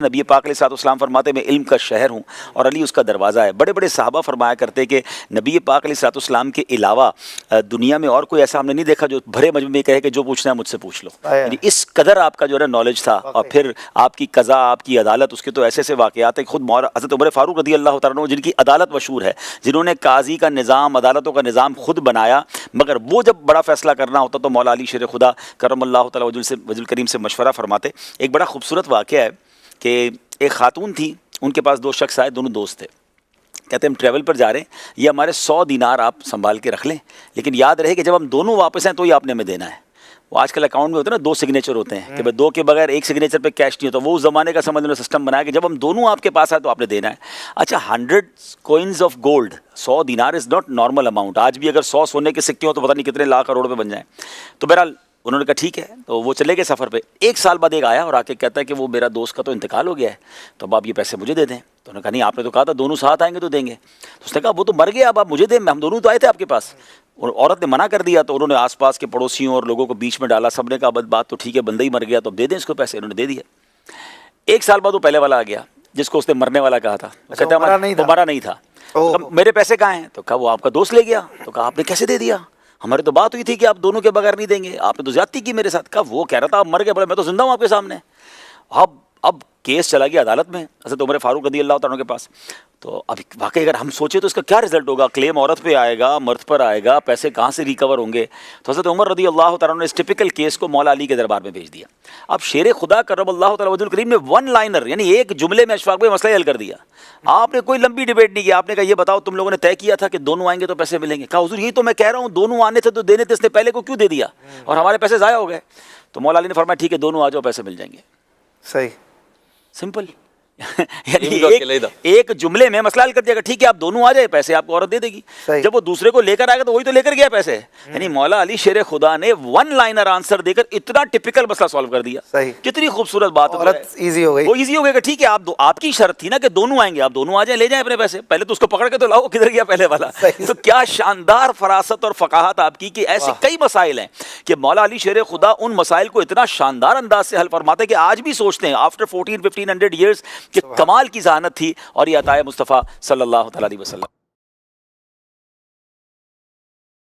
نبی پاک علیہ السلام فرماتے میں علم کا شہر ہوں اور علی اس کا دروازہ ہے۔ بڑے بڑے صحابہ فرمایا کرتے کہ نبی پاک علیہ السلام کے علاوہ دنیا میں اور کوئی ایسا ہم نے نہیں دیکھا جو بھرے مجمع میں کہے کہ جو پوچھنا ہے مجھ سے پوچھ لو۔ یعنی اس قدر آپ کا جو ہے نالج تھا، اور پھر آپ کی قضا، آپ کی عدالت، اس کے تو ایسے ایسے واقعات ہیں۔ خود حضرت عمر فاروق رضی اللہ تعالیٰ عنہ جن کی عدالت مشہور ہے، جنہوں نے قاضی کا نظام، عدالتوں کا نظام خود بنایا، مگر وہ جب بڑا فیصلہ کرنا ہوتا تو مولا علی شیر خدا کرم اللہ تعالیٰ وجہ کریم سے مشورہ فرماتے۔ ایک بڑا خوبصورت واقعہ ہے کہ ایک خاتون تھی، ان کے پاس دو شخص آئے، دونوں دوست تھے۔ کہتے ہیں ہم ٹریول پر جا رہے ہیں، یہ ہمارے 100 دینار آپ سنبھال کے رکھ لیں، لیکن یاد رہے کہ جب ہم دونوں واپس آئیں تو یہ آپ نے ہمیں دینا ہے۔ وہ آج کل اکاؤنٹ میں ہوتا ہے نا، 2 سگنیچر ہوتے ہیں کہ بھائی 2 کے بغیر 1 سگنیچر پہ کیش نہیں ہوتا۔ وہ اس زمانے کا سمجھ لو سسٹم بنایا کہ جب ہم دونوں آپ کے پاس آئے تو آپ نے دینا ہے۔ اچھا 100 کوئنز آف گولڈ، 100 دینار از ناٹ نارمل اماؤنٹ۔ آج بھی اگر 100 سونے کے سکے ہوں تو پتہ نہیں کتنے لاکھ کروڑ پہ بن جائیں۔ تو بہرحال انہوں نے کہا ٹھیک ہے، تو وہ چلے گئے سفر پہ۔ 1 سال بعد ایک آیا اور آ کے کہتا ہے کہ وہ میرا دوست کا تو انتقال ہو گیا ہے، تو اب آپ یہ پیسے مجھے دے دیں۔ تو انہوں نے کہا نہیں، آپ نے تو کہا تھا دونوں ساتھ آئیں گے تو دیں گے۔ تو اس نے کہا وہ تو مر گیا، اب آپ مجھے دیں، ہم دونوں تو آئے تھے آپ کے پاس۔ اور عورت نے منع کر دیا، تو انہوں نے آس پاس کے پڑوسیوں اور لوگوں کو بیچ میں ڈالا۔ سب نے کہا بات تو ٹھیک ہے، بندہ ہی مر گیا تو اب دے دیں اس کو پیسے۔ انہوں نے دے دیا۔ 1 سال بعد وہ پہلے والا آ گیا جس کو اس نے مرنے والا کہا تھا، کہتا ہے وہ مرا نہیں تھا۔ میرے پیسے کہاں ہیں؟ تو کہا وہ آپ کا دوست لے گیا۔ تو کہا آپ نے کیسے دے دیا؟ ہماری تو بات ہوئی تھی کہ آپ دونوں کے بغیر نہیں دیں گے، آپ نے تو زیادتی کی میرے ساتھ۔ کہا وہ کہہ رہا تھا آپ مر گئے، بولے میں تو زندہ ہوں آپ کے سامنے۔ اب کیس چلا گیا عدالت میں حضرت عمر فاروق رضی اللہ تعالیٰ عنہ کے پاس۔ تو اب واقعی اگر ہم سوچیں تو اس کا کیا رزلٹ ہوگا؟ کلیم عورت پہ آئے گا، مرد پر آئے گا، پیسے کہاں سے ریکور ہوں گے؟ تو حضرت عمر رضی اللہ تعالیٰ عنہ نے اس ٹپیکل کیس کو مولا علی کے دربار میں بھیج دیا۔ اب شیر خدا کرم اللہ تعالیٰ وجہ کریم نے 1 لائنر یعنی ایک جملے میں اشفاق بھائی مسئلہ حل کر دیا۔ آپ نے کوئی لمبی ڈیبیٹ نہیں کیا، آپ نے کہا یہ بتاؤ تم لوگوں نے طے کیا تھا کہ دونوں آئیں گے تو پیسے ملیں گے؟ کہا حضور یہی تو میں کہہ رہا ہوں، دونوں آنے تھے تو دینے تھے، اس نے پہلے کو کیوں دے دیا اور ہمارے پیسے ضائع ہو گئے؟ تو مولا علی نے فرمایا ٹھیک ہے دونوں آ جاؤ، پیسے مل جائیں گے۔ صحیح، سمپل۔ یعنی ایک جملے میں مسئلہ حل کر دیا کہ ٹھیک ہے آپ دونوں آ جائے، پیسے آپ کو عورت دے دے گی۔ جب وہ دوسرے کو لے کر آئے گا تو وہی تو لے کر گیا پیسے۔ یعنی مولا علی شیر خدا نے 1 لائنر آنسر دے کر اتنا ٹپیکل مسئلہ سالو کر دیا۔ کتنی خوبصورت بات ہے، ایزی ہو گئی۔ وہ ایزی ہو گیا کہ ٹھیک ہے آپ کی شرط تھی نا کہ دونوں آئیں گے، آپ دونوں آ جائیں، لے جائیں اپنے پیسے۔ پہلے تو اس کو پکڑ کے تو لاؤ، کدھر گیا پہلے والا؟ تو کیا شاندار فراست اور فقاہت آپ کی کہ ایسے کئی مسائل ہیں کہ مولا علی شیر خدا ان مسائل کو اتنا شاندار انداز سے حل فرماتے کہ آج بھی سوچتے ہیں آفٹر 1400-1500 ایئرس کہ کمال کی ذہانت تھی اور یہ عطائے مصطفیٰ صلی اللہ علیہ وسلم۔